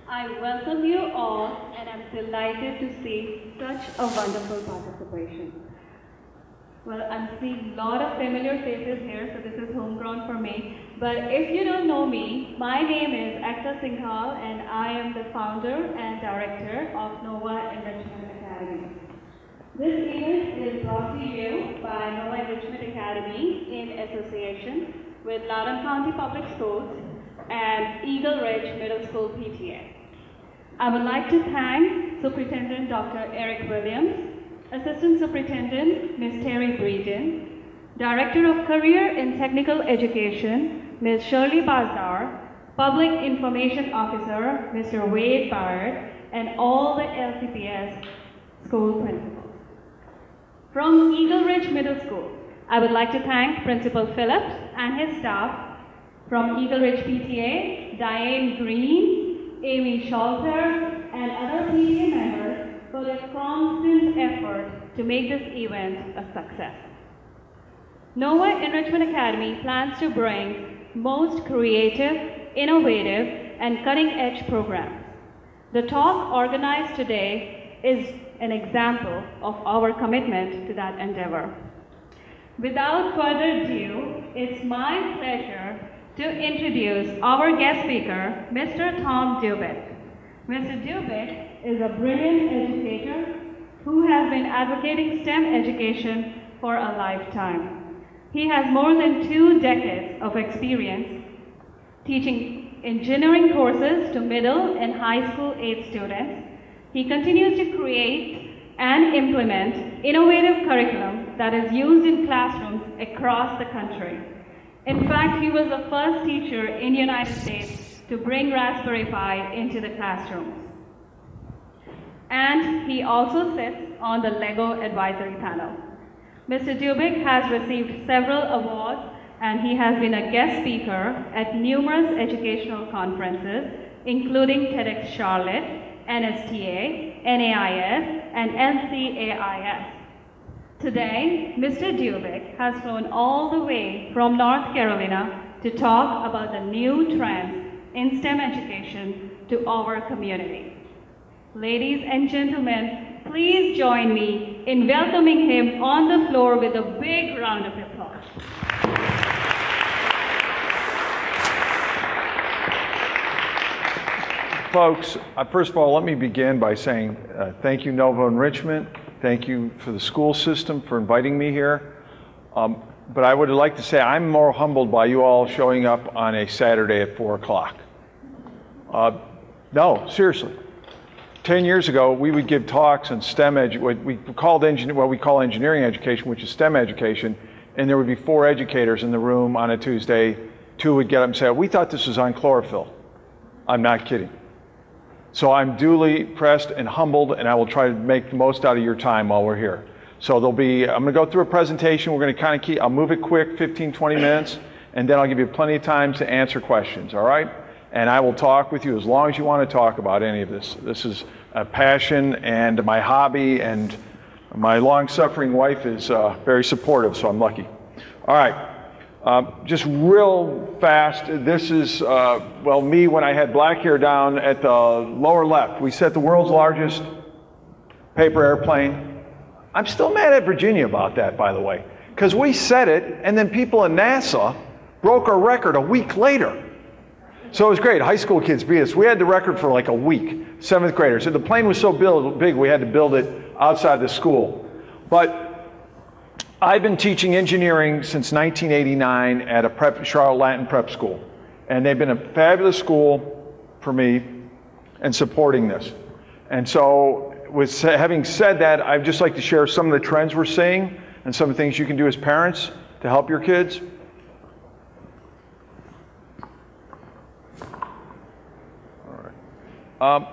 I welcome you all and I'm delighted to see such a wonderful participation. Well, I'm seeing a lot of familiar faces here, so this is homegrown for me. But if you don't know me, my name is Ekta Singhal and I am the founder and director of Nova Enrichment Academy. This event is brought to you by Nova Enrichment Academy in association with Loudoun County Public Schools and Eagle Ridge Middle School PTA. I would like to thank Superintendent Dr. Eric Williams, Assistant Superintendent Ms. Terry Breeden, Director of Career and Technical Education Ms. Shirley Bazdar, Public Information Officer Mr. Wade Bard, and all the LCPS school principals. From Eagle Ridge Middle School, I would like to thank Principal Phillips and his staff. From Eagle Ridge PTA, Diane Green, Amy Schalter, and other PTA members for their constant effort to make this event a success. Nova Enrichment Academy plans to bring most creative, innovative, and cutting-edge programs. The talk organized today is an example of our commitment to that endeavor. Without further ado, it's my pleasure to introduce our guest speaker, Mr. Tom Dubick. Mr. Dubick is a brilliant educator who has been advocating STEM education for a lifetime. He has more than 2 decades of experience teaching engineering courses to middle and high school age students. He continues to create and implement innovative curriculum that is used in classrooms across the country. In fact, he was the first teacher in the United States to bring Raspberry Pi into the classrooms. And he also sits on the LEGO advisory panel. Mr. Dubick has received several awards and he has been a guest speaker at numerous educational conferences, including TedxCharlotte, NSTA, NAIS, and NCAIS. Today, Mr. Dubick has flown all the way from North Carolina to talk about the new trends in STEM education to our community. Ladies and gentlemen, please join me in welcoming him on the floor with a big round of applause. Folks, first of all, let me begin by saying thank you, Nova Enrichment. Thank you for the school system for inviting me here. But I would like to say I'm more humbled by you all showing up on a Saturday at 4 o'clock. No, seriously. 10 years ago, we would give talks on STEM what we call engineering education, which is STEM education, and there would be 4 educators in the room on a Tuesday. 2 would get up and say, we thought this was on chlorophyll. I'm not kidding. So I'm duly pressed and humbled, and I will try to make the most out of your time while we're here. So I'm going to go through a presentation. We're going to kind of I'll move it quick, 15, 20 minutes, and then I'll give you plenty of time to answer questions, all right? And I will talk with you as long as you want to talk about any of this. This is a passion and my hobby, and my long-suffering wife is very supportive, so I'm lucky. All right. Just real fast, this is, well, me when I had black hair down at the lower left. We set the world's largest paper airplane. I'm still mad at Virginia about that, by the way, because we set it, and then people in NASA broke our record a week later. So it was great. High school kids beat us. We had the record for like a week, 7th graders. And the plane was so big, we had to build it outside the school. But I've been teaching engineering since 1989 at a Charlotte Latin prep school. And they've been a fabulous school for me and supporting this. And so having said that, I'd just like to share some of the trends we're seeing and some of the things you can do as parents to help your kids. All right.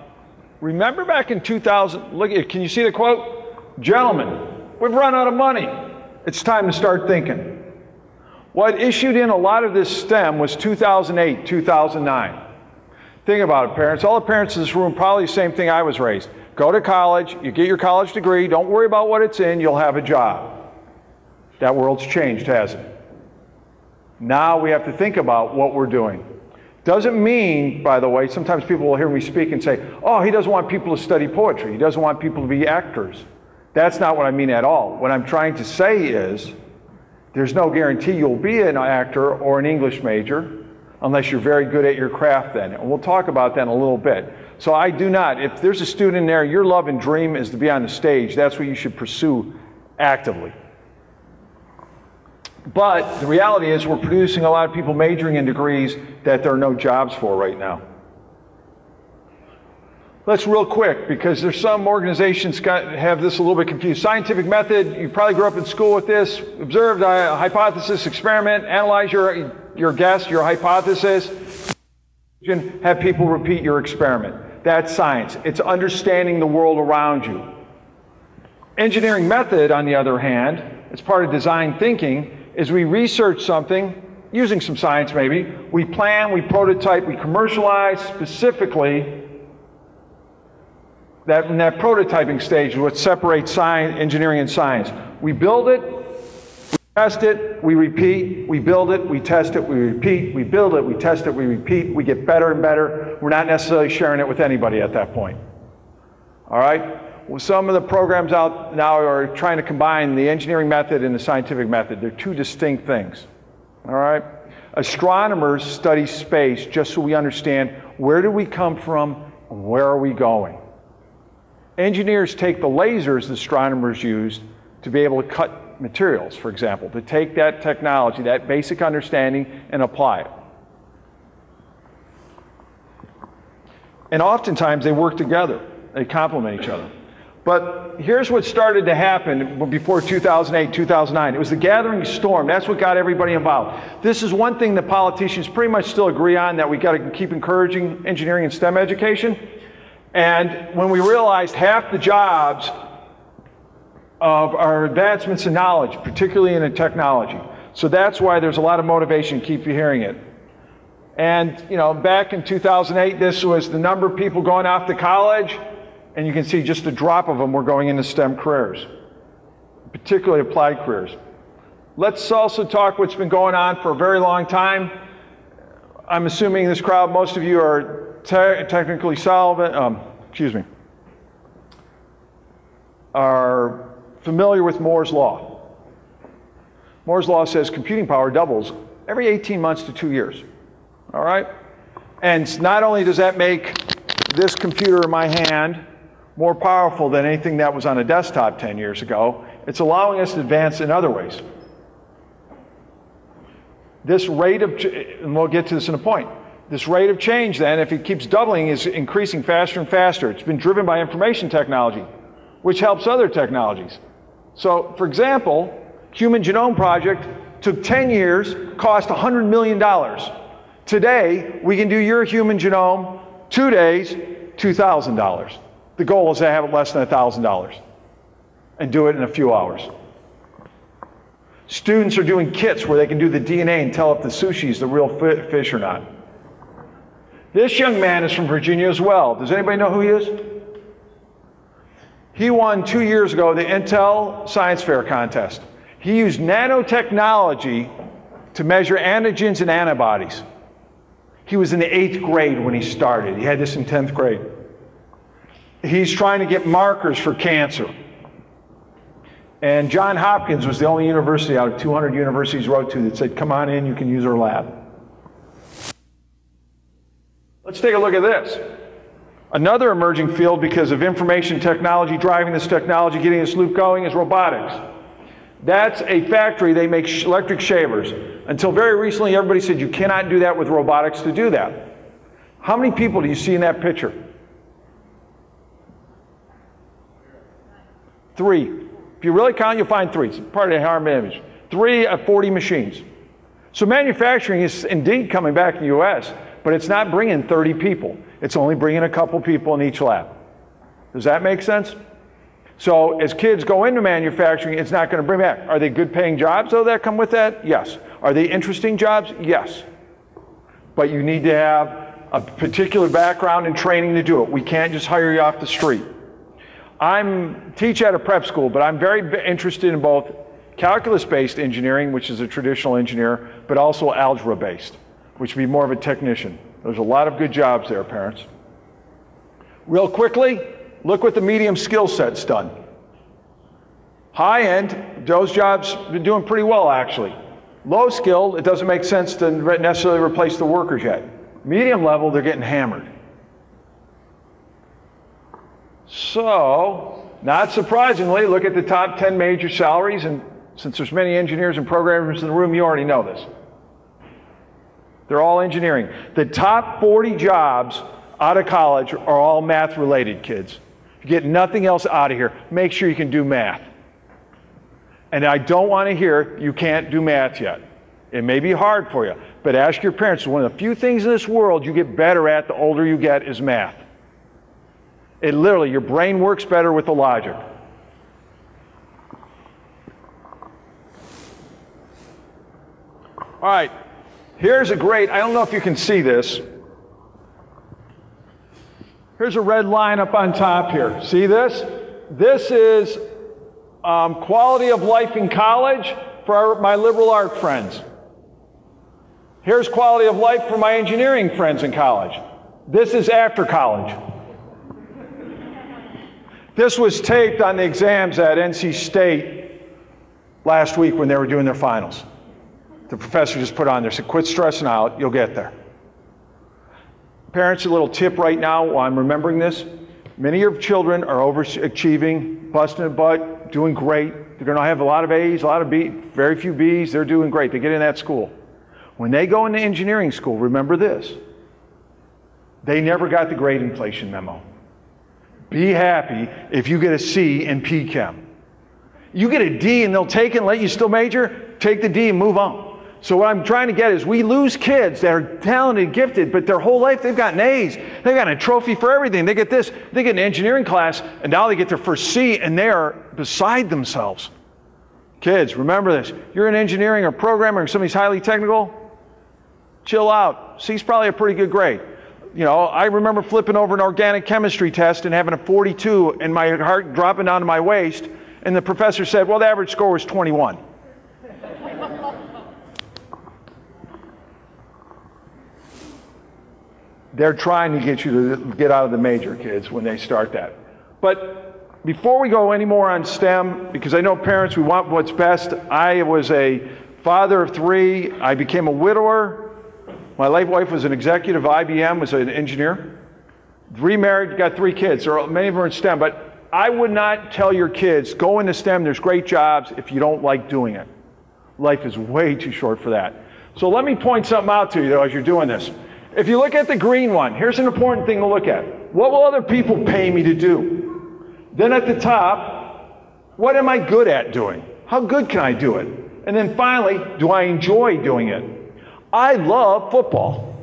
Remember back in 2000, can you see the quote? Gentlemen, we've run out of money. It's time to start thinking. What issued in a lot of this STEM was 2008, 2009. Think about it, parents. All the parents in this room, probably the same thing I was raised. Go to college, you get your college degree, don't worry about what it's in, you'll have a job. That world's changed, hasn't it? Now we have to think about what we're doing. Doesn't mean, by the way, sometimes people will hear me speak and say, oh, he doesn't want people to study poetry. He doesn't want people to be actors. That's not what I mean at all. What I'm trying to say is there's no guarantee you'll be an actor or an English major unless you're very good at your craft then. And we'll talk about that in a little bit. So I do not, if there's a student in there, your love and dream is to be on the stage, that's what you should pursue actively. But the reality is we're producing a lot of people majoring in degrees that there are no jobs for right now. Let's real quick, because there's some organizations have this a little bit confused. Scientific method, you probably grew up in school with this. Observed a hypothesis, experiment, analyze your guess, your hypothesis, have people repeat your experiment. That's science. It's understanding the world around you. Engineering method, on the other hand, as part of design thinking, is we research something, using some science maybe, we plan, we prototype, we commercialize specifically. In that prototyping stage is what separates science, engineering and science. We build it, we test it, we repeat, we build it, we test it, we repeat, we build it, we test it, we repeat, we get better and better. We're not necessarily sharing it with anybody at that point. All right? Well, some of the programs out now are trying to combine the engineering method and the scientific method. They're two distinct things. All right? Astronomers study space just so we understand where do we come from and where are we going. Engineers take the lasers the astronomers used to be able to cut materials, for example, to take that technology, that basic understanding, and apply it. And oftentimes they work together. They complement each other. But here's what started to happen before 2008, 2009. It was the gathering storm. That's what got everybody involved. This is one thing that politicians pretty much still agree on, that we got to keep encouraging engineering and STEM education. And when we realized half the jobs of our advancements in knowledge, particularly in technology. So that's why there's a lot of motivation, keep you hearing it. And you know, back in 2008, this was the number of people going off to college, and you can see just a drop of them were going into STEM careers, particularly applied careers. Let's also talk what's been going on for a very long time. I'm assuming this crowd, most of you are technically solvent, are familiar with Moore's Law. Moore's Law says computing power doubles every 18 months to 2 years. All right? And not only does that make this computer in my hand more powerful than anything that was on a desktop 10 years ago, it's allowing us to advance in other ways. This rate of, and we'll get to this in a point, this rate of change then, if it keeps doubling, is increasing faster and faster. It's been driven by information technology, which helps other technologies. So, for example, Human Genome Project took 10 years, cost $100 million. Today, we can do your human genome, 2 days, $2,000. The goal is to have it less than $1,000 and do it in a few hours. Students are doing kits where they can do the DNA and tell if the sushi is the real fish or not. This young man is from Virginia as well. Does anybody know who he is? He won 2 years ago the Intel Science Fair contest. He used nanotechnology to measure antigens and antibodies. He was in the 8th grade when he started. He had this in 10th grade. He's trying to get markers for cancer. And Johns Hopkins was the only university out of 200 universities wrote to that said, come on in, you can use our lab. Let's take a look at this. Another emerging field because of information technology driving this technology, getting this loop going, is robotics. That's a factory, they make electric shavers. Until very recently, everybody said you cannot do that with robotics to do that. How many people do you see in that picture? 3. If you really count, you'll find 3. It's part of the harm image. 3 of 40 machines. So manufacturing is indeed coming back in the US, but it's not bringing 30 people. It's only bringing a couple people in each lab. Does that make sense? So as kids go into manufacturing, it's not going to bring back. Are they good paying jobs though that come with that? Yes. Are they interesting jobs? Yes. But you need to have a particular background and training to do it. We can't just hire you off the street. I teach at a prep school, but I'm very interested in both calculus-based engineering, which is a traditional engineer, but also algebra-based, which would be more of a technician. There's a lot of good jobs there, parents. Real quickly, look what the medium skill set's done. High end, those jobs are doing pretty well, actually. Low skill, it doesn't make sense to necessarily replace the workers yet. Medium level, they're getting hammered. So, not surprisingly, look at the top 10 major salaries, and since there's many engineers and programmers in the room, you already know this. They're all engineering. The top 40 jobs out of college are all math-related, kids. You get nothing else out of here. Make sure you can do math. And I don't want to hear you can't do math yet. It may be hard for you, but ask your parents. One of the few things in this world you get better at the older you get is math. It literally, your brain works better with the logic. All right, here's a great, I don't know if you can see this. Here's a red line up on top here. See this? This is quality of life in college for my liberal art friends. Here's quality of life for my engineering friends in college. This is after college. This was taped on the exams at NC State last week when they were doing their finals. The professor just put on there, said, quit stressing out, you'll get there. Parents, a little tip right now while I'm remembering this. Many of your children are overachieving, busting a butt, doing great. They're going to have a lot of A's, a lot of B's, very few B's. They're doing great. They get in that school. When they go into engineering school, remember this. They never got the grade inflation memo. Be happy if you get a C in P-Chem. You get a D and they'll take it and let you still major, take the D and move on. So what I'm trying to get is we lose kids that are talented, gifted, but their whole life they've gotten A's. They've got a trophy for everything. They get this, they get an engineering class, and now they get their first C, and they are beside themselves. Kids, remember this. You're in engineering or programming or somebody's highly technical, chill out. C's probably a pretty good grade. You know, I remember flipping over an organic chemistry test and having a 42 and my heart dropping down to my waist, and the professor said, well, the average score was 21. They're trying to get you to get out of the major, kids, when they start that. But before we go any more on STEM, because I know parents, we want what's best. I was a father of 3. I became a widower. My late wife was an executive at IBM, was an engineer. Remarried, got 3 kids. Many of them are in STEM, but I would not tell your kids, go into STEM, there's great jobs, if you don't like doing it. Life is way too short for that. So let me point something out to you, though, as you're doing this. If you look at the green one, here's an important thing to look at. What will other people pay me to do? Then at the top, what am I good at doing? How good can I do it? And then finally, do I enjoy doing it? I love football,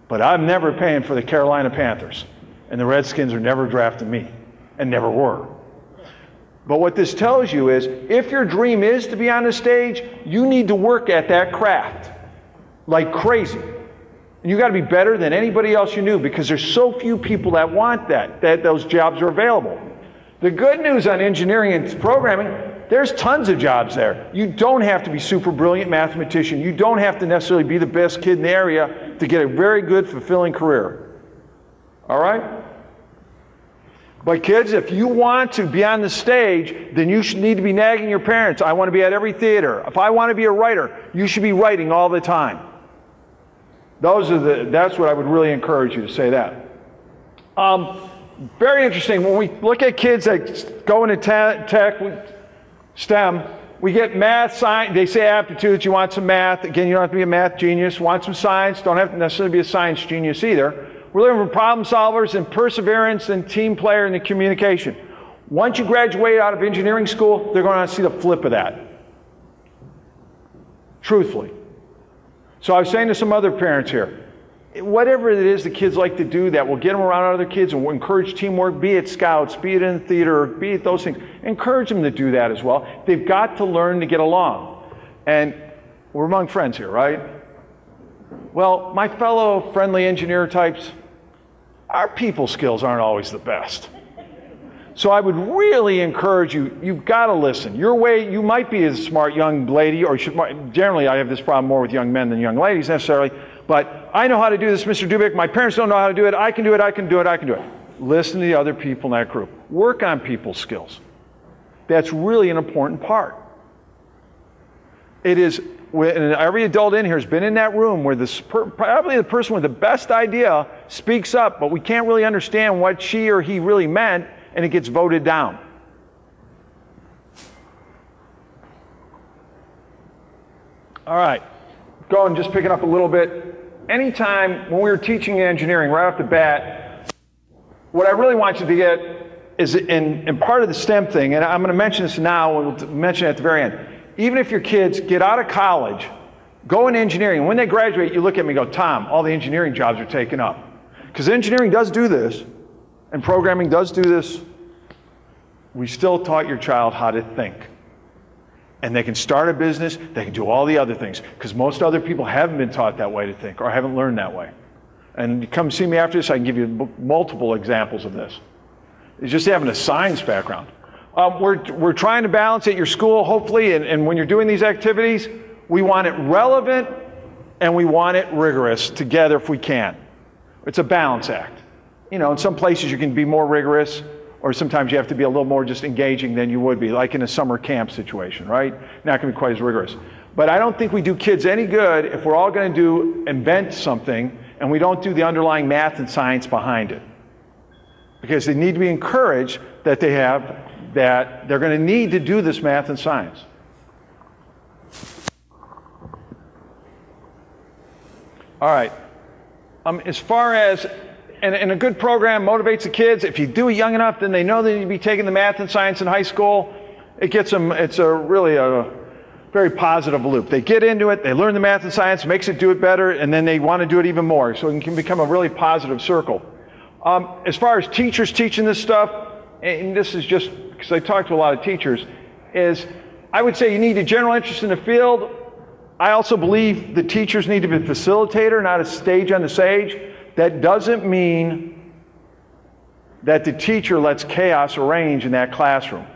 but I'm never paying for the Carolina Panthers. And the Redskins are never drafting me, and never were. But what this tells you is, if your dream is to be on the stage, you need to work at that craft like crazy. And you got to be better than anybody else you knew, because there's so few people that want that those jobs are available. The good news on engineering and programming, there's tons of jobs there. You don't have to be super brilliant mathematician. You don't have to necessarily be the best kid in the area to get a very good, fulfilling career. All right? But kids, if you want to be on the stage, then you should need to be nagging your parents. I want to be at every theater. If I want to be a writer, you should be writing all the time. That's what I would really encourage you to say that. Very interesting, when we look at kids that go into tech, STEM, we get math, science, they say aptitudes, you want some math. Again, you don't have to be a math genius. Want some science, don't have to necessarily be a science genius either. We're looking for problem solvers and perseverance and team player and the communication. Once you graduate out of engineering school, they're going to see the flip of that. Truthfully. So I was saying to some other parents here, whatever it is the kids like to do that will get them around other kids and will encourage teamwork, be it scouts, be it in the theater, be it those things, encourage them to do that as well. They've got to learn to get along. And we're among friends here, right? Well, my fellow friendly engineer types, our people skills aren't always the best. So I would really encourage you, you've got to listen. Your way, you might be a smart young lady, or generally I have this problem more with young men than young ladies necessarily, But I know how to do this, Mr. Dubick. My parents don't know how to do it. I can do it, I can do it, I can do it. Listen to the other people in that group. Work on people's skills. That's really an important part. It is, and every adult in here has been in that room where probably the person with the best idea speaks up, but we can't really understand what she or he really meant, and it gets voted down. All right, go and just pick it up a little bit. Anytime when we were teaching engineering right off the bat, what I really want you to get is in part of the STEM thing, and I'm going to mention this now, and we'll mention it at the very end. Even if your kids get out of college, go in engineering, and when they graduate, you look at me and go, Tom, all the engineering jobs are taken up. Because engineering does do this, and programming does do this. We still taught your child how to think. And they can start a business, they can do all the other things, because most other people haven't been taught that way to think, or haven't learned that way. And you come see me after this, I can give you multiple examples of this. It's just having a science background. We're trying to balance at your school, hopefully, and when you're doing these activities, we want it relevant and we want it rigorous together if we can. It's a balance act. You know, in some places you can be more rigorous, or sometimes you have to be a little more just engaging than you would be, like in a summer camp situation, right? Not going to be quite as rigorous. But I don't think we do kids any good if we're all going to invent something and we don't do the underlying math and science behind it. Because they need to be encouraged that they're going to need to do this math and science. All right. As far as, and a good program motivates the kids. If you do it young enough, then they know they need to be taking the math and science in high school. It gets them, it's really a very positive loop. They get into it, they learn the math and science, makes it do it better, and then they want to do it even more. So it can become a really positive circle. As far as teachers teaching this stuff, and this is just because I talk to a lot of teachers, is I would say you need a general interest in the field. I also believe the teachers need to be a facilitator, not a stage on the stage. That doesn't mean that the teacher lets chaos arrange in that classroom.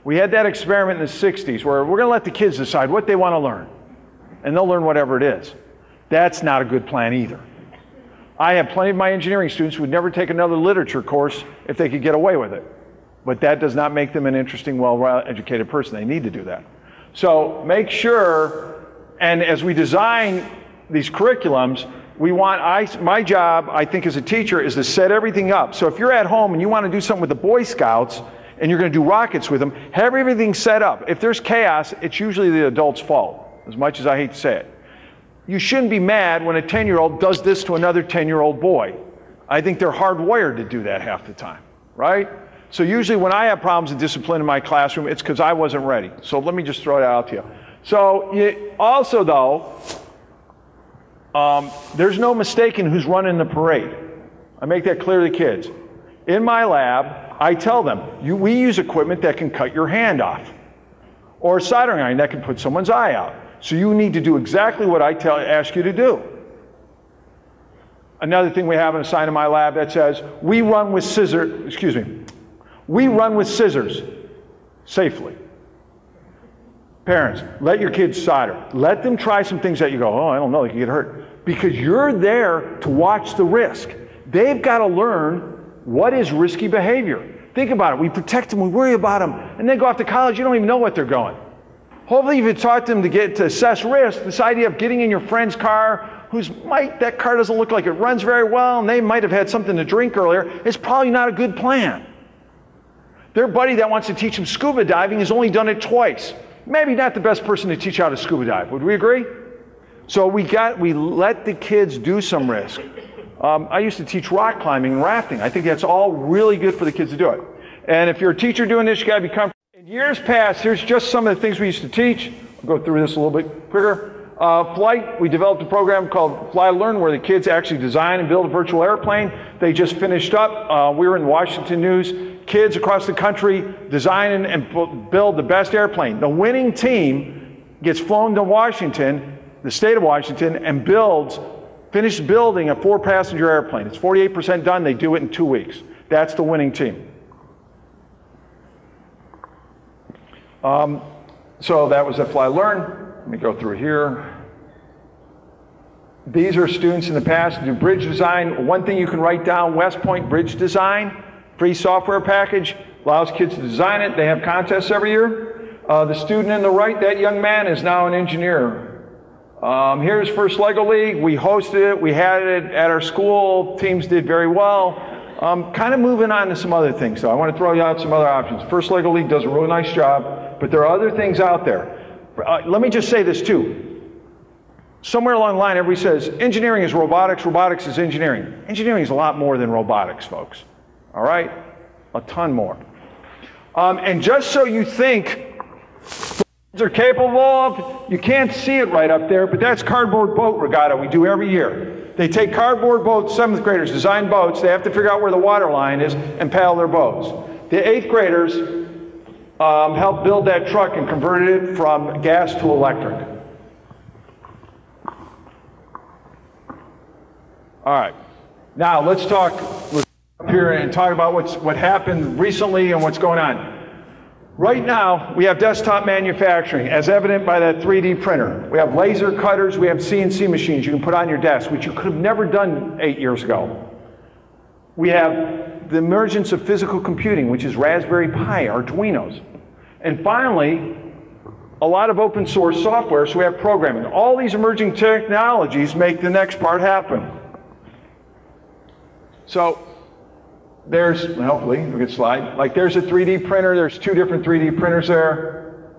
We had that experiment in the 60s where we're going to let the kids decide what they want to learn, and they'll learn whatever it is. That's not a good plan either. I have plenty of my engineering students who would never take another literature course if they could get away with it. But that does not make them an interesting, well-educated person. They need to do that. So make sure, and as we design these curriculums, we want, my job, I think, as a teacher, is to set everything up. So if you're at home and you want to do something with the Boy Scouts, and you're going to do rockets with them, have everything set up. If there's chaos, it's usually the adult's fault, as much as I hate to say it. You shouldn't be mad when a 10-year-old does this to another 10-year-old boy. I think they're hardwired to do that half the time, right? So usually when I have problems with discipline in my classroom, it's because I wasn't ready. So let me just throw that out to you. So also though, there's no mistaking who's running the parade. I make that clear to the kids. In my lab, I tell them, we use equipment that can cut your hand off, or a soldering iron that can put someone's eye out. So you need to do exactly what I ask you to do. Another thing we have in a sign in my lab that says, we run with scissors safely. Parents, let your kids solder. Let them try some things that you go, oh, I don't know, they can get hurt. Because you're there to watch the risk. They've got to learn what is risky behavior. Think about it. We protect them, we worry about them, and they go off to college, you don't even know what they're going. Hopefully if you taught them to assess risk, this idea of getting in your friend's car, that car doesn't look like it runs very well, and they might have had something to drink earlier, is probably not a good plan. Their buddy that wants to teach them scuba diving has only done it twice. Maybe not the best person to teach how to scuba dive. Would we agree? So we let the kids do some risk. I used to teach rock climbing and rafting. I think that's all really good for the kids to do it. And if you're a teacher doing this, you got to be comfortable. In years past, here's just some of the things we used to teach. I'll go through this a little bit quicker. Flight, we developed a program called Fly Learn where the kids actually design and build a virtual airplane. They just finished up. We were in Washington News. Kids across the country design and build the best airplane. The winning team gets flown to Washington, the state of Washington, and finishes building a 4-passenger airplane. It's 48% done. They do it in 2 weeks. That's the winning team. So that was at Fly Learn. Let me go through here. These are students in the past who do bridge design. One thing you can write down, West Point Bridge Design, free software package, allows kids to design it. They have contests every year. The student in the right, that young man, is now an engineer. Here's First Lego League. We hosted it. We had it at our school. Teams did very well. Kind of moving on to some other things, though. I want to throw you out some other options. First Lego League does a really nice job, but there are other things out there. Let me just say this, too. Somewhere along the line, everybody says, engineering is robotics, robotics is engineering. Engineering is a lot more than robotics, folks. All right? A ton more. And just so you think they're capable of, you can't see it right up there, but that's cardboard boat regatta we do every year. They take cardboard boats, 7th graders design boats, they have to figure out where the water line is and paddle their boats. The 8th graders helped build that truck and converted it from gas to electric. All right, now let's talk up here and talk about what happened recently and what's going on. Right now, we have desktop manufacturing, as evident by that 3D printer. We have laser cutters, we have CNC machines you can put on your desk, which you could have never done 8 years ago. We have the emergence of physical computing, which is Raspberry Pi, Arduinos. And finally, a lot of open source software, so we have programming. All these emerging technologies make the next part happen. So there's, hopefully, we can slide. Like there's a 3D printer, there's 2 different 3D printers there.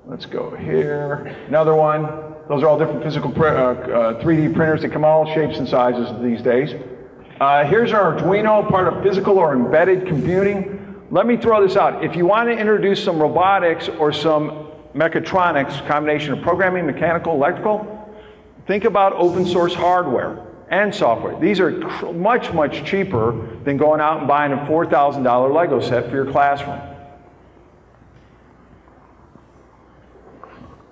Let's go here, another one. Those are all different physical 3D printers that come all shapes and sizes these days. Here's our Arduino, part of physical or embedded computing. Let me throw this out. If you want to introduce some robotics or some mechatronics, combination of programming, mechanical, electrical, think about open source hardware and software. These are much, much cheaper than going out and buying a $4,000 Lego set for your classroom.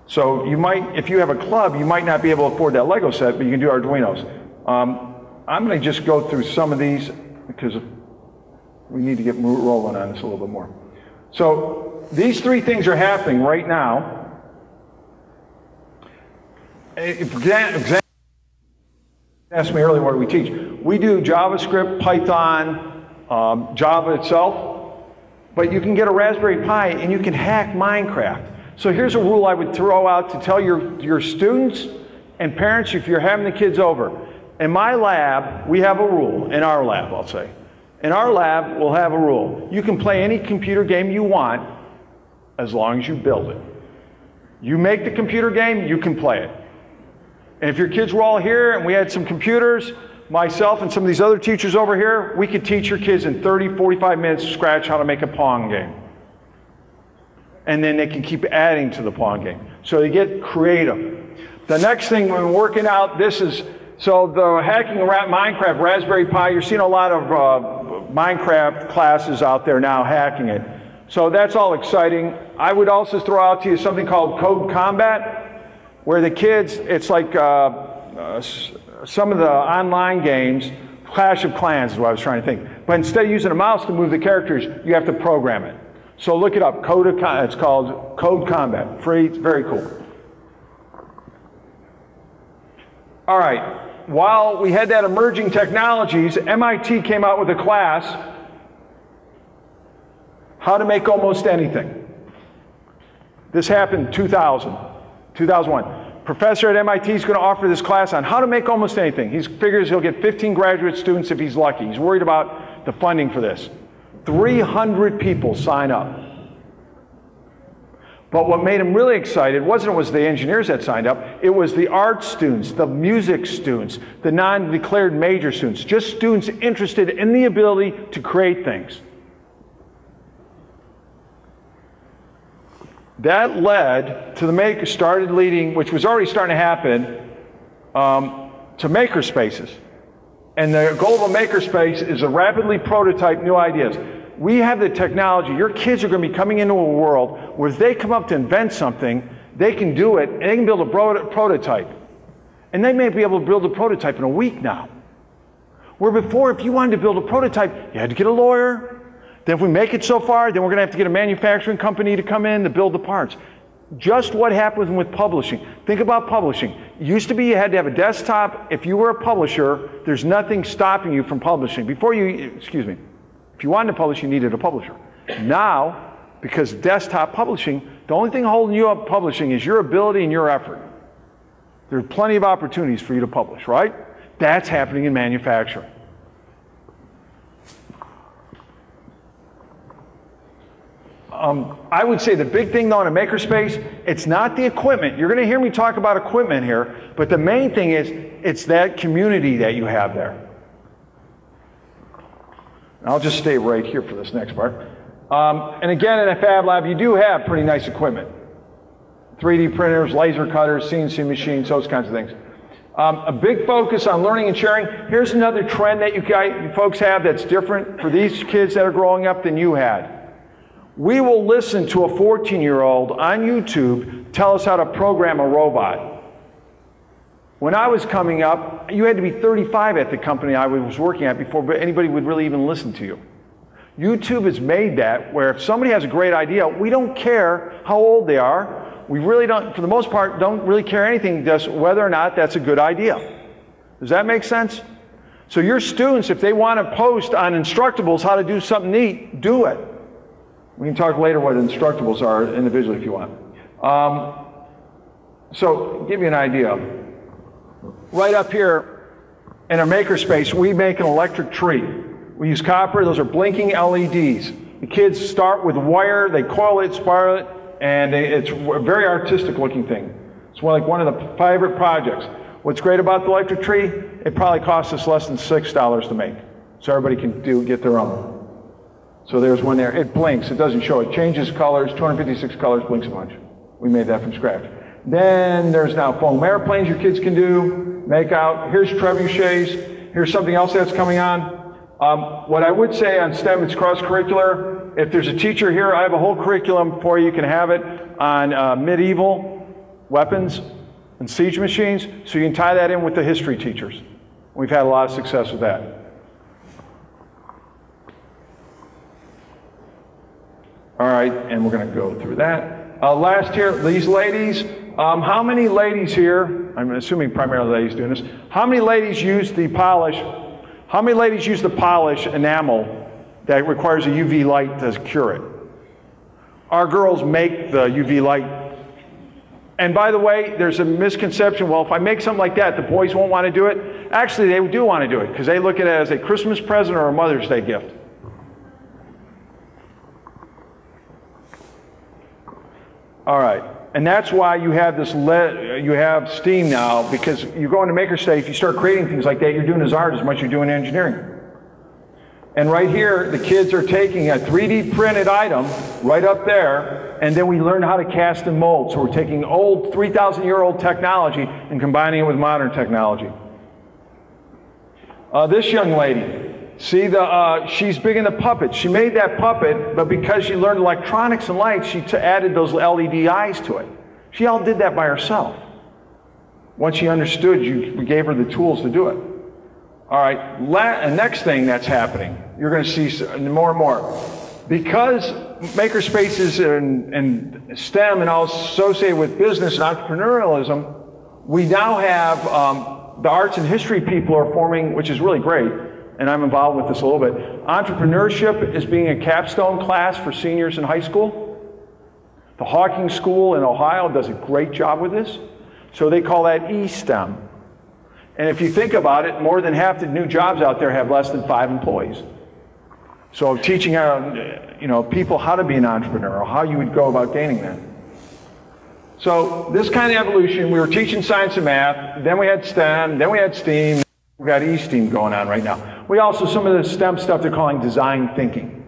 So you might, if you have a club, you might not be able to afford that Lego set, but you can do Arduinos. I'm going to just go through some of these because we need to get rolling on this a little bit more. So these 3 things are happening right now. Asked me earlier what do we teach. We do JavaScript, Python, Java itself, but you can get a Raspberry Pi and you can hack Minecraft. So here's a rule I would throw out to tell your students and parents if you're having the kids over. In my lab, we have a rule, in our lab I'll say. In our lab, we'll have a rule. You can play any computer game you want as long as you build it. You make the computer game, you can play it. And if your kids were all here and we had some computers, myself and some of these other teachers over here, we could teach your kids in 30, 45 minutes to scratch how to make a Pong game. And then they can keep adding to the Pong game. So they get creative. The next thing we're working out, this is, so the hacking around Minecraft, Raspberry Pi, you're seeing a lot of Minecraft classes out there now hacking it. So that's all exciting. I would also throw out to you something called Code Combat, where the kids, it's like some of the online games, Clash of Clans is what I was trying to think. But instead of using a mouse to move the characters, you have to program it. So look it up, it's called Code Combat, free, it's very cool. All right, while we had that emerging technologies, MIT came out with a class, how to make almost anything. This happened in 2001. Professor at MIT is going to offer this class on how to make almost anything. He figures he'll get 15 graduate students if he's lucky. He's worried about the funding for this. 300 people sign up. But what made him really excited wasn't it was the engineers that signed up, it was the art students, the music students, the non-declared major students, just students interested in the ability to create things. That led to the started leading, which was already starting to happen, to makerspaces. And the goal of a makerspace is to rapidly prototype new ideas. We have the technology. Your kids are going to be coming into a world where if they come up to invent something, they can do it, and they can build a prototype. And they may be able to build a prototype in a week now. Where before, if you wanted to build a prototype, you had to get a lawyer. Then if we make it so far, then we're going to have to get a manufacturing company to come in to build the parts. just what happened with publishing. Think about publishing. It used to be you had to have a desktop. If you were a publisher, there's nothing stopping you from publishing. Before you, excuse me, if you wanted to publish, you needed a publisher. Now, because desktop publishing, the only thing holding you up publishing is your ability and your effort. There are plenty of opportunities for you to publish, right? That's happening in manufacturing. I would say the big thing though in a makerspace, it's not the equipment. You're going to hear me talk about equipment here, but the main thing is it's that community that you have there. I'll just stay right here for this next part. And again, in a fab lab, you do have pretty nice equipment. 3D printers, laser cutters, CNC machines, those kinds of things. A big focus on learning and sharing. Here's another trend that you folks have that's different for these kids that are growing up than you had. We will listen to a 14-year-old on YouTube tell us how to program a robot. When I was coming up, you had to be 35 at the company I was working at before anybody would really even listen to you. YouTube has made that where if somebody has a great idea, we don't care how old they are. We really don't, for the most part, don't really care anything, just whether or not that's a good idea. Does that make sense? So your students, if they want to post on Instructables how to do something neat, do it. We can talk later what Instructables are individually if you want. So, give you an idea. Right up here in our makerspace, we make an electric tree. We use copper, those are blinking LEDs. The kids start with wire, they coil it, spiral it, and it's a very artistic looking thing. It's like one of the favorite projects. What's great about the electric tree, it probably costs us less than $6 to make. So everybody can get their own. So there's one there. It blinks. It doesn't show. It changes colors. 256 colors, blinks a bunch. We made that from scratch. Then there's now foam airplanes your kids can do, make out. Here's trebuchets. Here's something else that's coming on. What I would say on STEM, it's cross-curricular. If there's a teacher here, I have a whole curriculum for you. You can have it on medieval weapons and siege machines. So you can tie that in with the history teachers. We've had a lot of success with that. All right, and we're going to go through that. Last here, these ladies. How many ladies here, I'm assuming primarily ladies doing this, how many ladies use the polish, how many ladies use the polish enamel that requires a UV light to cure it? Our girls make the UV light. And by the way, there's a misconception, well, if I make something like that, the boys won't want to do it. Actually, they do want to do it because they look at it as a Christmas present or a Mother's Day gift. All right, and that's why you have this you have STEAM now, because you go into makerspace, you start creating things like that, you're doing as art as much as you're doing engineering. And right here, the kids are taking a 3D printed item right up there, and then we learn how to cast and mold. So we're taking old 3,000-year-old technology and combining it with modern technology. This young lady. See, she's big into puppets. She made that puppet, but because she learned electronics and lights, she added those LED eyes to it. She all did that by herself. Once she understood, we gave her the tools to do it. All right, next thing that's happening, you're going to see more and more. Because makerspaces and STEM and all associated with business and entrepreneurialism, we now have the arts and history people are forming, which is really great. And I'm involved with this a little bit. Entrepreneurship is being a capstone class for seniors in high school. The Hawking School in Ohio does a great job with this. So they call that E-STEM. And if you think about it, more than half the new jobs out there have less than 5 employees. So teaching people how to be an entrepreneur, or how you would go about gaining that. So this kind of evolution, we were teaching science and math, then we had STEM, then we had STEAM. We've got E-STEAM going on right now. We also, some of the STEM stuff they're calling design thinking.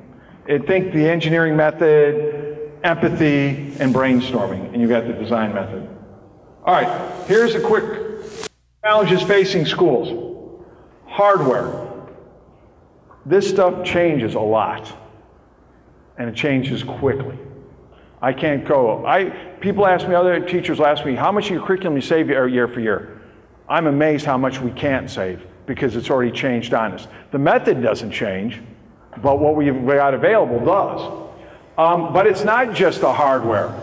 Think the engineering method, empathy, and brainstorming, and you've got the design method. All right, here's a quick challenges facing schools. Hardware. This stuff changes a lot, and it changes quickly. I can't go. People ask me, other teachers will ask me, how much of your curriculum you save year for year? I'm amazed how much we can't save because it's already changed on us. The method doesn't change, but what we've got available does. But it's not just the hardware.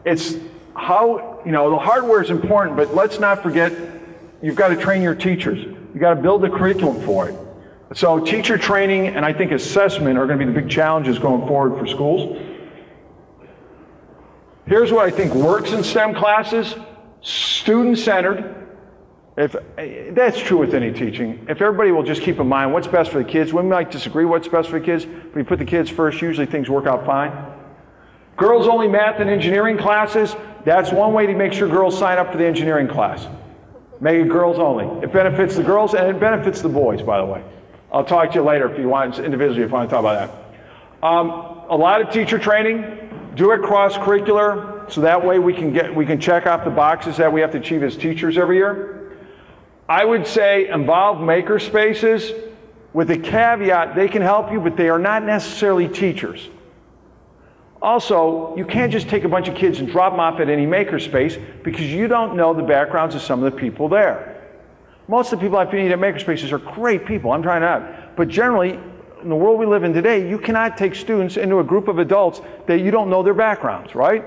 It's how, the hardware is important, but let's not forget, you've got to train your teachers. You've got to build the curriculum for it. So teacher training and I think assessment are going to be the big challenges going forward for schools. Here's what I think works in STEM classes: student-centered. That's true with any teaching. If everybody will just keep in mind what's best for the kids, we might disagree what's best for the kids, but you put the kids first, usually things work out fine. Girls-only math and engineering classes, that's one way to make sure girls sign up for the engineering class. Make it girls only. It benefits the girls and it benefits the boys, by the way. I'll talk to you later if you want, individually, if you want to talk about that. A lot of teacher training. Do it cross-curricular, so that way we can check off the boxes that we have to achieve as teachers every year. I would say involve maker spaces with the caveat they can help you, but they are not necessarily teachers. Also, you can't just take a bunch of kids and drop them off at any maker space because you don't know the backgrounds of some of the people there. Most of the people I've meet at maker spaces are great people, I'm trying out, but generally, in the world we live in today, you cannot take students into a group of adults that you don't know their backgrounds, right?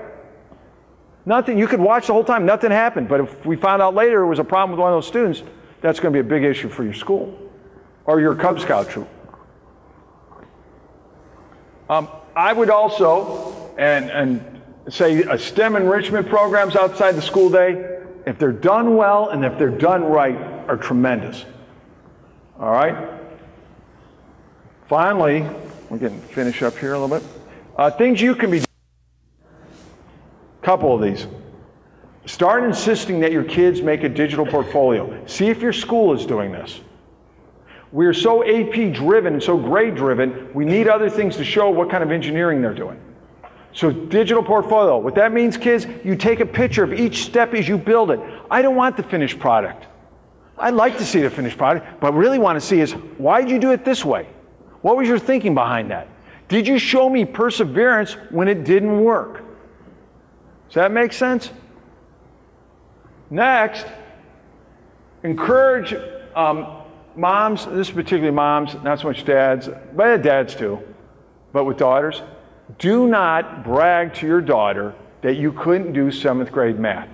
Nothing, you could watch the whole time, nothing happened, but if we found out later there was a problem with one of those students, that's going to be a big issue for your school or your Cub Scout troop. I would also, and say STEM enrichment programs outside the school day, if they're done well and if they're done right, are tremendous. All right? Finally, we're getting finish up here a little bit. Things you can be doing. A couple of these. Start insisting that your kids make a digital portfolio. See if your school is doing this. We're so AP driven and so grade driven, we need other things to show what kind of engineering they're doing. So digital portfolio. What that means, kids, you take a picture of each step as you build it. I don't want the finished product. I'd like to see the finished product, but really want to see is, why did you do it this way? What was your thinking behind that? Did you show me perseverance when it didn't work? Does that make sense? Next, encourage moms, this is particularly moms, not so much dads, but dads too, but with daughters. Do not brag to your daughter that you couldn't do 7th grade math.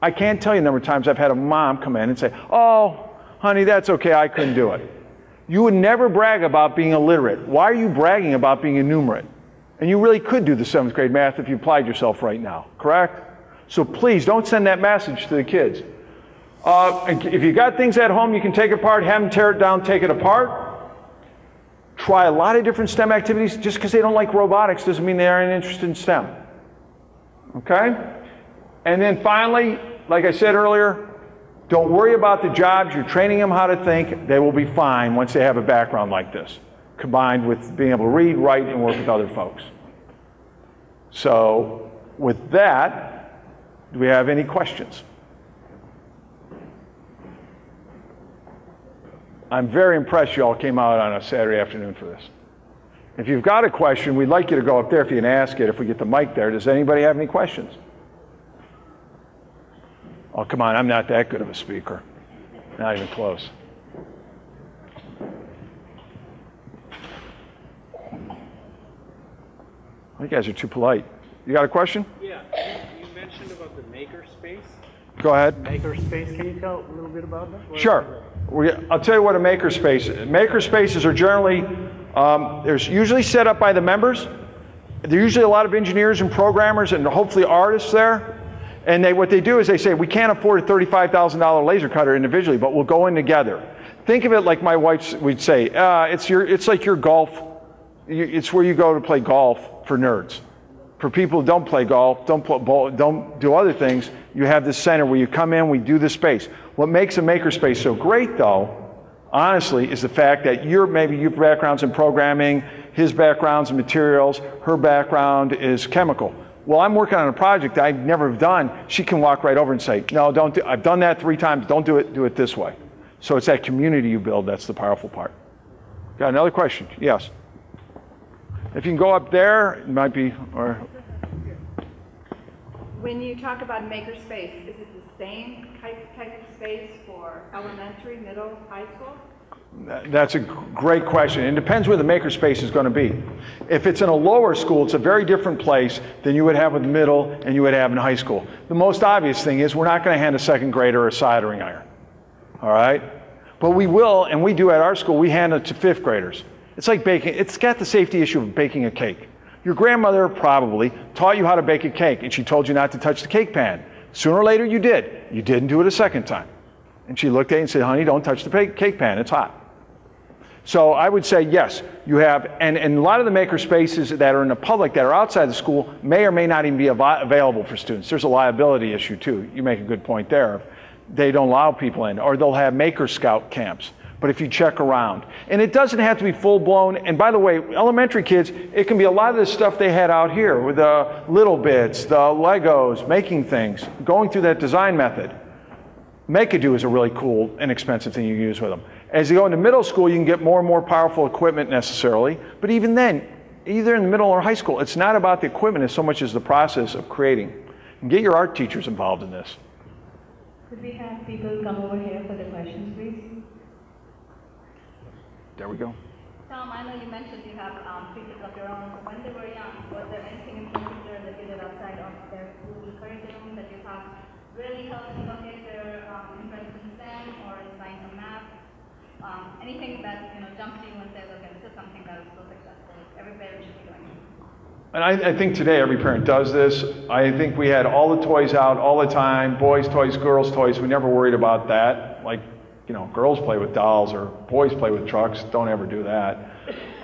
I can't tell you the number of times I've had a mom come in and say, "Oh, honey, that's okay, I couldn't do it." You would never brag about being illiterate. Why are you bragging about being enumerate? And you really could do the 7th grade math if you applied yourself right now, correct? So please don't send that message to the kids. If you got things at home you can take apart, have them tear it down, take it apart. Try a lot of different STEM activities. Just because they don't like robotics doesn't mean they aren't interested in STEM. Okay? And then finally, like I said earlier, don't worry about the jobs. You're training them how to think. They will be fine once they have a background like this, combined with being able to read, write, and work with other folks. So with that, do we have any questions? I'm very impressed you all came out on a Saturday afternoon for this. If you've got a question, we'd like you to go up there if you can ask it, if we get the mic there. Does anybody have any questions? Oh, come on, I'm not that good of a speaker. Not even close. You guys are too polite. You got a question? Yeah, you mentioned about the makerspace. Go ahead. Makerspace, can you tell a little bit about that? Sure. I'll tell you what a makerspace is. Makerspaces are generally, they're usually set up by the members. There are usually a lot of engineers and programmers and hopefully artists there. And what they do is they say, we can't afford a $35,000 laser cutter individually, but we'll go in together. Think of it like my wife would say, it's like your golf, it's where you go to play golf for nerds. For people who don't play golf, don't do other things, you have this center where you come in, we do the space. What makes a makerspace so great though, honestly, is the fact that maybe your background's in programming, his background's in materials, her background is chemical. Well, I'm working on a project I've never done. She can walk right over and say, no, don't do, I've done that 3 times, don't do it this way. So it's that community you build that's the powerful part. Got another question? Yes. If you can go up there, it might be, or. When you talk about makerspace, is it the same type of space for elementary, middle, high school? That's a great question. It depends where the makerspace is going to be. If it's in a lower school, it's a very different place than you would have with middle and you would have in high school. The most obvious thing is we're not going to hand a second grader a soldering iron. All right? But we will, and we do at our school, we hand it to fifth graders. It's like baking. It's got the safety issue of baking a cake. Your grandmother probably taught you how to bake a cake, and she told you not to touch the cake pan. Sooner or later you did. You didn't do it a second time. And she looked at you and said, honey, don't touch the cake pan, it's hot. So I would say yes, you have, and a lot of the maker spaces that are in the public that are outside the school may or may not even be available for students. There's a liability issue too. You make a good point there. They don't allow people in, or they'll have maker scout camps. But if you check around, and it doesn't have to be full blown, and by the way, elementary kids, it can be a lot of the stuff they had out here with the little bits, the Legos, making things, going through that design method. Make-a-do is a really cool, inexpensive thing you can use with them. As you go into middle school, you can get more and more powerful equipment necessarily, but even then, either in the middle or high school, it's not about the equipment as so much as the process of creating. And get your art teachers involved in this. Could we have people come over here for the questions, please? There we go. Tom, I know you mentioned you have pieces of your own. When they were young, was there anything in particular that you did outside of their school curriculum that you thought really helped inculcate their interest in STEM or in science or math? Anything that jumps to you and says, okay, this is something that is so successful. Every parent should be doing it. And I think today every parent does this. I think we had all the toys out all the time, boys' toys, girls' toys. We never worried about that. Like, girls play with dolls or boys play with trucks. Don't ever do that.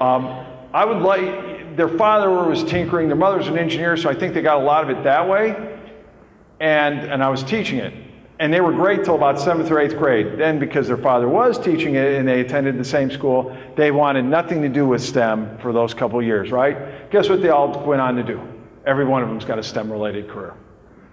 I would like, their father was tinkering, their mother was an engineer, so I think they got a lot of it that way. And I was teaching it. And they were great till about 7th or 8th grade. Then because their father was teaching it and they attended the same school, they wanted nothing to do with STEM for those couple years, right? Guess what they all went on to do? Every one of them's got a STEM-related career.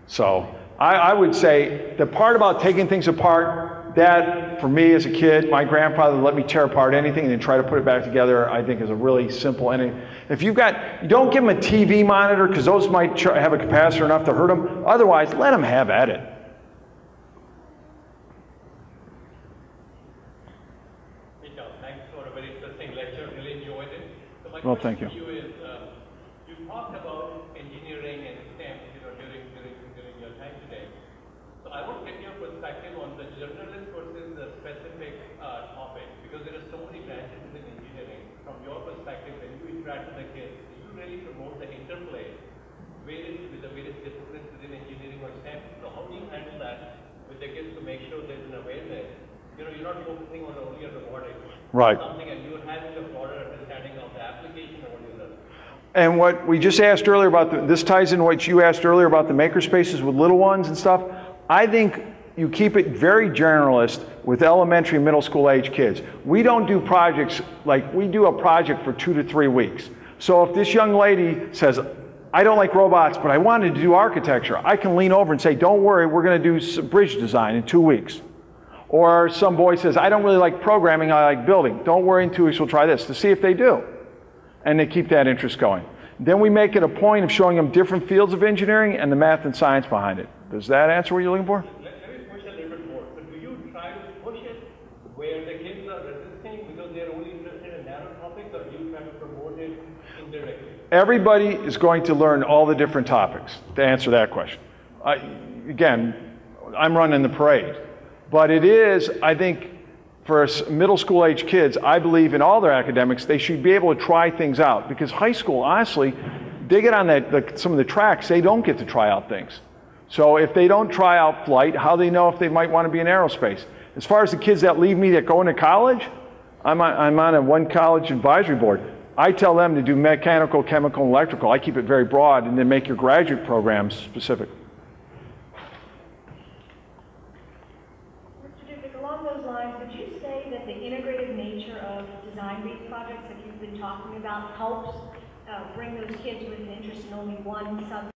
So I would say the part about taking things apart, that for me as a kid, my grandfather let me tear apart anything and then try to put it back together, I think is a really simple ending. If you don't give them a TV monitor because those might have a capacitor enough to hurt them. Otherwise, let them have at it. Well, thank you. You talked about engineering and STEM, during your time today. So I want to get your perspective on the generalist versus the specific topic, because there are so many branches in engineering. From your perspective, when you interact with the kids, do you really promote the interplay with the various disciplines within engineering or STEM? So how do you handle that with the kids to make sure there's an awareness? You're not focusing on only on robotics. Right. Something, and you're having a broader understanding of the application of what you learn. And what we just asked earlier about, this ties in what you asked earlier about the maker spaces with little ones and stuff. I think you keep it very generalist with elementary and middle school age kids. We don't do projects, like we do a project for 2 to 3 weeks. So if this young lady says, I don't like robots, but I wanted to do architecture, I can lean over and say, don't worry, we're going to do bridge design in 2 weeks. Or some boy says, I don't really like programming, I like building. Don't worry, in 2 weeks we'll try this, to see if they do. And they keep that interest going. Then we make it a point of showing them different fields of engineering and the math and science behind it. Does that answer what you're looking for? Let me push a little bit more. So do you try to push it where the kids are resisting because they're only interested in narrow topics, or do you try to promote it indirectly? Everybody is going to learn all the different topics to answer that question. Again, I'm running the parade. But it is, I think, for middle school age kids, I believe in all their academics, they should be able to try things out. Because high school, honestly, they get on some of the tracks, they don't get to try out things. So if they don't try out flight, how do they know if they might want to be in aerospace? As far as the kids that leave me that go into college, I'm on one college advisory board. I tell them to do mechanical, chemical, and electrical. I keep it very broad, and then make your graduate programs specific. Along those lines, would you say that the integrated nature of design-based projects that you've been talking about helps bring those kids with an interest in only one subject?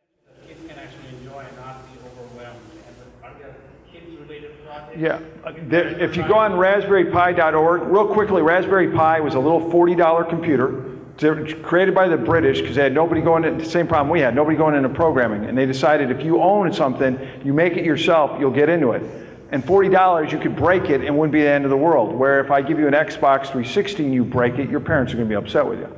Kids can actually enjoy and not be overwhelmed. Are there kids-related projects? Yeah, if you go on raspberrypi.org, real quickly, Raspberry Pi was a little $40 computer created by the British because they had nobody going into the same problem we had, nobody going into programming. And they decided if you own something, you make it yourself, you'll get into it. And $40, you could break it and wouldn't be the end of the world. Where if I give you an Xbox 360 and you break it, your parents are going to be upset with you.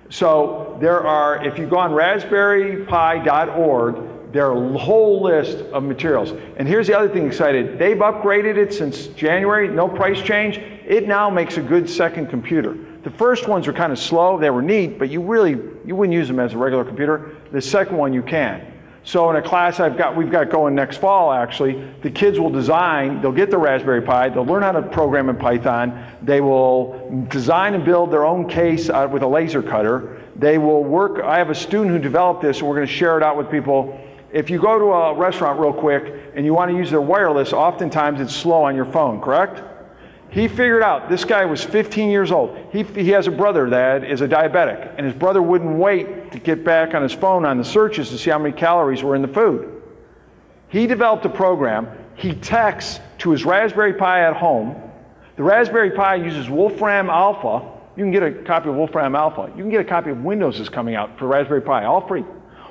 So there are, if you go on raspberrypi.org, there are a whole list of materials. And here's the other thing excited. They've upgraded it since January, no price change. It now makes a good second computer. The first ones were kind of slow, they were neat, but you wouldn't use them as a regular computer. The second one you can. So in a class we've got going next fall actually, the kids will design, they'll get the Raspberry Pi, they'll learn how to program in Python, they will design and build their own case with a laser cutter. They will work, I have a student who developed this, and we're going to share it out with people. If you go to a restaurant real quick and you want to use their wireless, oftentimes it's slow on your phone, correct? He figured out, this guy was 15 years old. He has a brother that is a diabetic, and his brother wouldn't wait to get back on his phone on the searches to see how many calories were in the food. He developed a program. He texts to his Raspberry Pi at home. The Raspberry Pi uses Wolfram Alpha. You can get a copy of Wolfram Alpha. You can get a copy of Windows is coming out for Raspberry Pi, all free.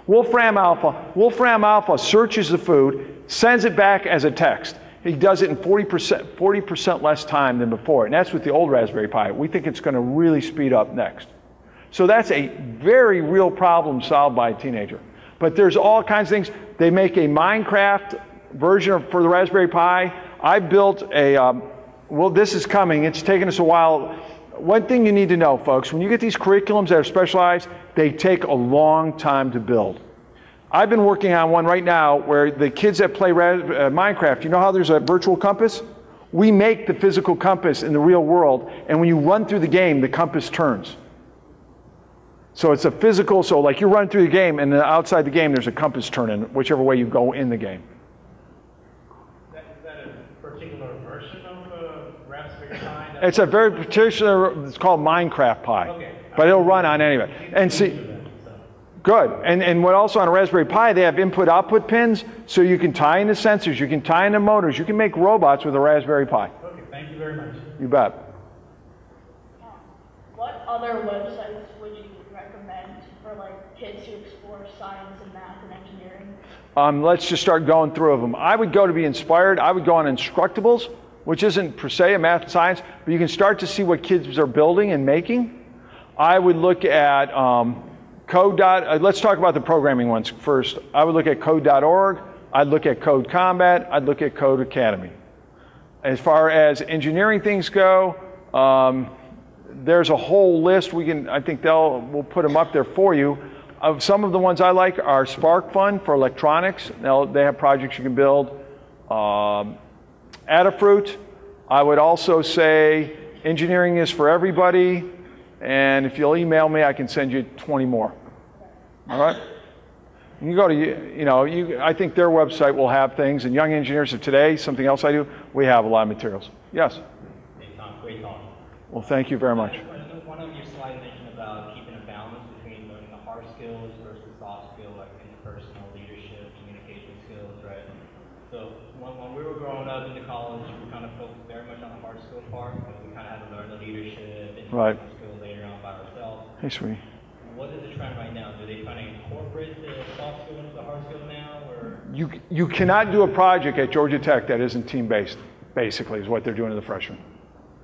Wolfram Alpha searches the food, sends it back as a text. He does it in 40% less time than before, and that's with the old Raspberry Pi. We think it's going to really speed up next. So that's a very real problem solved by a teenager. But there's all kinds of things. They make a Minecraft version for the Raspberry Pi. I built a, well, this is coming. It's taken us a while. One thing you need to know, folks, when you get these curriculums that are specialized, they take a long time to build. I've been working on one right now where the kids that play Minecraft, you know how there's a virtual compass? We make the physical compass in the real world, and when you run through the game, the compass turns. So it's a physical, so like you run through the game, and outside the game, there's a compass turning, whichever way you go in the game. Is that a particular version of Raspberry Pi? It's a very particular, it's called Minecraft Pi, okay. But it'll run on any of it. And see, good. And what also on a Raspberry Pi, they have input-output pins, so you can tie in the sensors, you can tie in the motors, you can make robots with a Raspberry Pi. Okay, thank you very much. You bet. What other websites would you recommend for like kids who explore science and math and engineering? Let's just start going through them. I would go to be inspired. I would go on Instructables, which isn't per se a math and science, but you can start to see what kids are building and making. I would look at let's talk about the programming ones first. I would look at code.org, I'd look at Code Combat, I'd look at Code Academy. As far as engineering things go, there's a whole list. I think we'll put them up there for you. Some of the ones I like are Spark Fun for electronics. They have projects you can build. Adafruit, I would also say engineering is for everybody. And if you'll email me, I can send you 20 more. All right? You can go to, I think their website will have things. And Young Engineers of Today, something else I do, we have a lot of materials. Yes? Hey, Tom, great talk. Well, thank you very much. One of your slides mentioned about keeping a balance between learning the hard skills versus soft skills, like interpersonal leadership, communication skills, right? So when we were growing up into college, we kind of focused very much on the hard skill part, because we kind of had to learn the leadership and right. skills later on by ourselves. Hey, sweetie. What is the trend right now? Do they kind of incorporate the soft skill into the hard skill now, or? You cannot do a project at Georgia Tech that isn't team-based, basically, is what they're doing to the freshmen.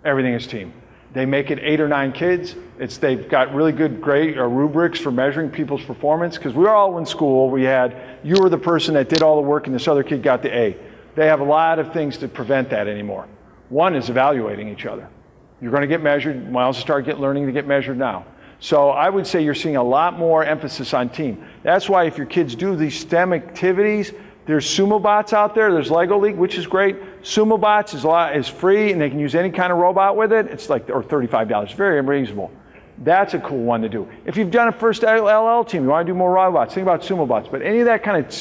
Everything is team. They make it 8 or 9 kids. They've got really good grade rubrics for measuring people's performance, because we were all in school. You were the person that did all the work and this other kid got the A. They have a lot of things to prevent that anymore. One is evaluating each other. You're going to get measured. Might also start learning to get measured now. So I would say you're seeing a lot more emphasis on team. That's why if your kids do these STEM activities, there's Sumo Bots out there. There's Lego League, which is great. Sumo Bots is free, and they can use any kind of robot with it. It's like, or $35, very reasonable. That's a cool one to do. If you've done a first LL team, you want to do more robots, think about Sumo Bots. But any of that kind of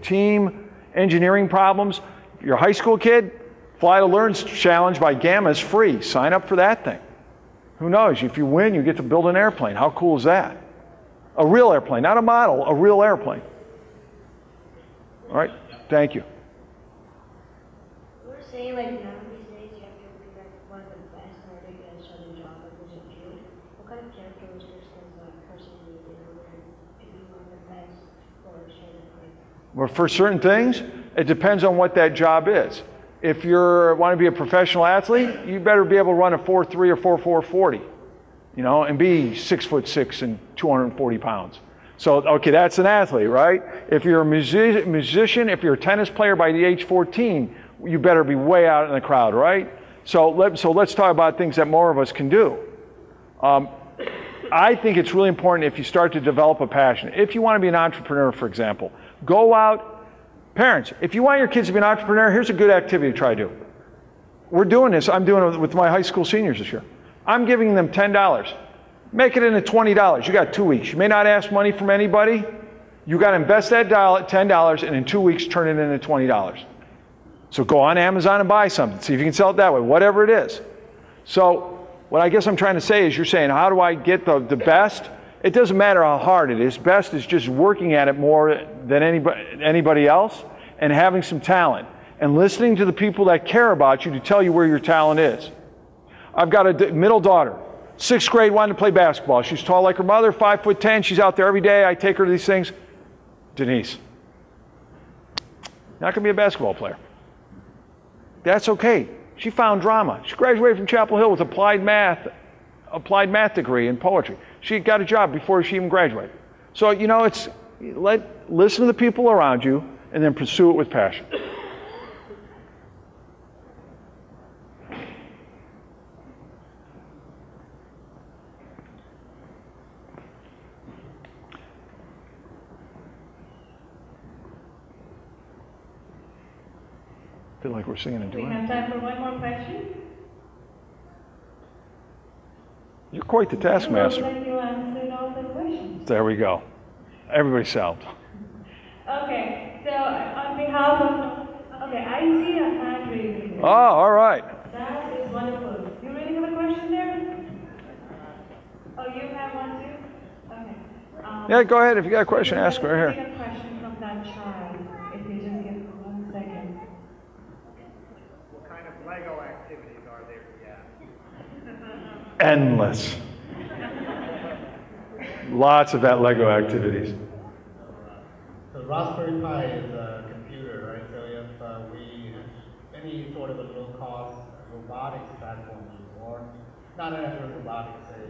team engineering problems, you're a high school kid, Fly to Learn Challenge by Gamma is free. Sign up for that thing. Who knows? If you win, you get to build an airplane. How cool is that? A real airplane, not a model, a real airplane. All right, thank you. We're saying like now these days you have to be like one of the best in order to get a certain job or position field. What kind of characteristics does a person need in order to be one of the best for a certain thing? Well, for certain things, it depends on what that job is. If you want to be a professional athlete, you better be able to run a 4.3 or 4.440, you know, and be 6'6" and 240 pounds. So, okay, that's an athlete, right? If you're a musician, if you're a tennis player by the age 14, you better be way out in the crowd, right? So let's talk about things that more of us can do. I think it's really important if you start to develop a passion. If you want to be an entrepreneur, for example, go out. Parents, if you want your kids to be an entrepreneur, here's a good activity to try to do. We're doing this. I'm doing it with my high school seniors this year. I'm giving them $10. Make it into $20. You got 2 weeks. You may not ask money from anybody. You got to invest that $10 and in 2 weeks turn it into $20. So go on Amazon and buy something. See if you can sell it that way, whatever it is. So what I guess I'm trying to say is you're saying, how do I get the best? It doesn't matter how hard it is. Best is just working at it more than anybody else and having some talent and listening to the people that care about you to tell you where your talent is. I've got a middle daughter. 6th grade, wanted to play basketball. She's tall like her mother, 5'10". She's out there every day. I take her to these things. Denise, not going to be a basketball player. That's okay. She found drama. She graduated from Chapel Hill with applied math degree in poetry. She got a job before she even graduated. So, you know, listen to the people around you and then pursue it with passion. I feel like we're singing and doing it. We have time for one more question. You're quite the taskmaster. You answered all the questions. There we go. Everybody solved. Okay, so on behalf of, okay, I see a hand raising. Oh, all right. That is wonderful. You really have a question there? Oh, you have one too? Okay. Yeah, go ahead. If you got a question, ask right here. Take a question from that child. If you just give 1 second. What kind of Lego activities are there? Endless. Lots of that Lego activities. So Raspberry Pi is a computer, right? So if we have any sort of a low-cost robotics platform, or not necessarily robotics, say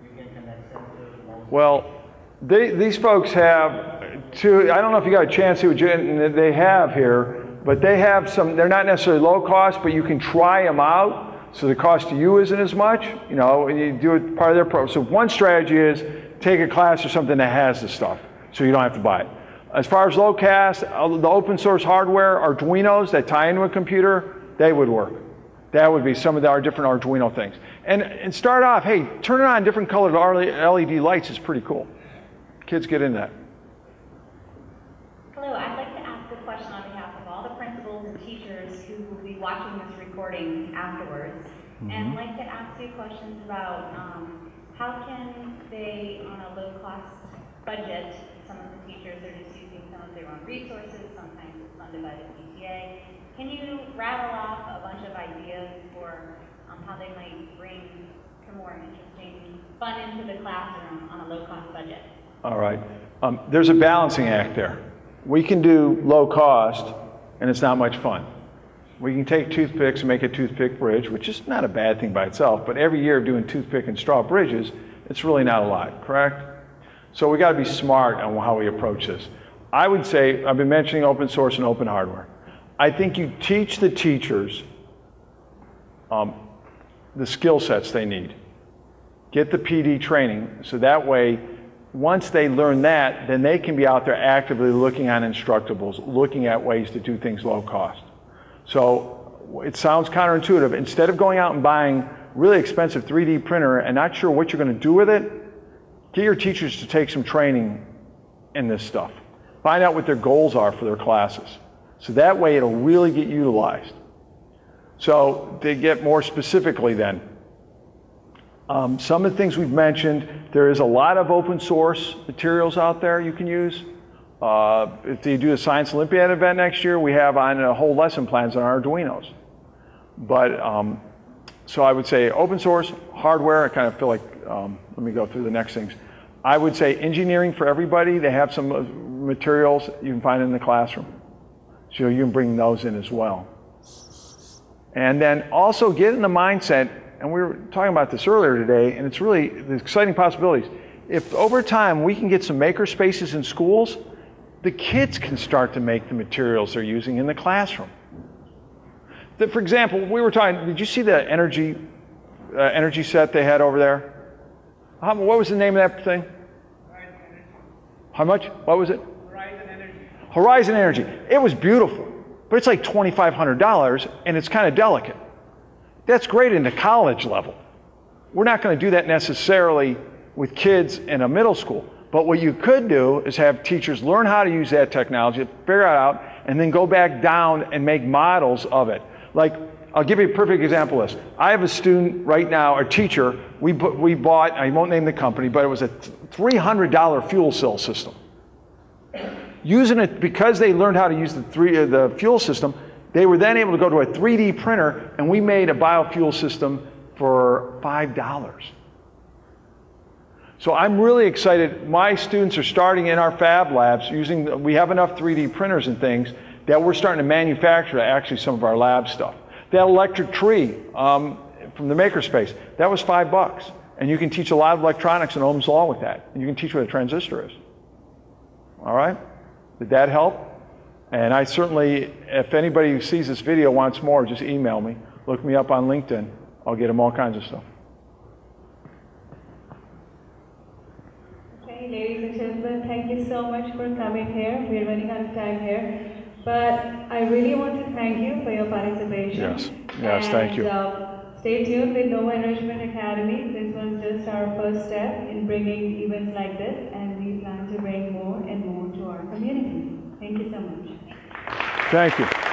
you can connect sensors. Well, these folks have two. I don't know if you got a chance to see what they have here, but they have some. They're not necessarily low cost, but you can try them out. So the cost to you isn't as much, you know, and you do it part of their program. So one strategy is take a class or something that has the stuff, so you don't have to buy it. As far as low cost, the open source hardware, Arduinos that tie into a computer, they would work. That would be some of our different Arduino things. And start off, hey, turn it on different colored LED lights is pretty cool. Kids get into that. Hello, I'd like to ask a question on behalf of all the principals and teachers who will be watching this recording afterwards. And I'd like to ask you questions about how can they, on a low-cost budget, some of the teachers are just using some of their own resources, sometimes it's funded by the PTA. Can you rattle off a bunch of ideas for how they might bring some more interesting fun into the classroom on a low-cost budget? All right. There's a balancing act there. We can do low cost, and it's not much fun. We can take toothpicks and make a toothpick bridge, which is not a bad thing by itself, but every year of doing toothpick and straw bridges, it's really not a lot, correct? So we got to be smart on how we approach this. I would say, I've been mentioning open source and open hardware. I think you teach the teachers the skill sets they need. Get the PD training, so that way, once they learn that, then they can be out there actively looking on Instructables, looking at ways to do things low cost. So it sounds counterintuitive. Instead of going out and buying really expensive 3D printer and not sure what you're going to do with it, get your teachers to take some training in this stuff. Find out what their goals are for their classes. So that way it'll really get utilized. So to get more specifically then, some of the things we've mentioned, there is a lot of open source materials out there you can use. If you do a Science Olympiad event next year, we have on a whole lesson plans on Arduinos. But, so I would say open source, hardware, I kind of feel like, let me go through the next things. I would say engineering for everybody, they have some materials you can find in the classroom. So you can bring those in as well. And then also get in the mindset, and we were talking about this earlier today, and it's really the exciting possibilities. If over time we can get some maker spaces in schools, the kids can start to make the materials they're using in the classroom. For example, we were talking, did you see the energy set they had over there? What was the name of that thing? How much? What was it? Horizon Energy. Horizon Energy. It was beautiful, but it's like $2,500 and it's kind of delicate. That's great in the college level. We're not going to do that necessarily with kids in a middle school, but what you could do is have teachers learn how to use that technology, figure it out, and then go back down and make models of it. Like, I'll give you a perfect example of this. I have a student right now, a teacher, we bought, I won't name the company, but it was a $300 fuel cell system. Using it, because they learned how to use the fuel system, they were then able to go to a 3D printer, and we made a biofuel system for $5. So I'm really excited. My students are starting in our fab labs using, we have enough 3D printers and things that we're starting to manufacture actually some of our lab stuff. That electric tree from the makerspace, that was $5. And you can teach a lot of electronics and Ohm's law with that. And you can teach what a transistor is. All right? Did that help? And I certainly, if anybody who sees this video wants more, just email me. Look me up on LinkedIn. I'll get them all kinds of stuff. Okay, ladies and gentlemen, thank you so much for coming here. We're running out of time here. But I really want to thank you for your participation. Yes, thank you. Stay tuned with Nova Enrichment Academy. This was just our first step in bringing events like this, and we plan to bring more and more to our community. Thank you so much. Thank you.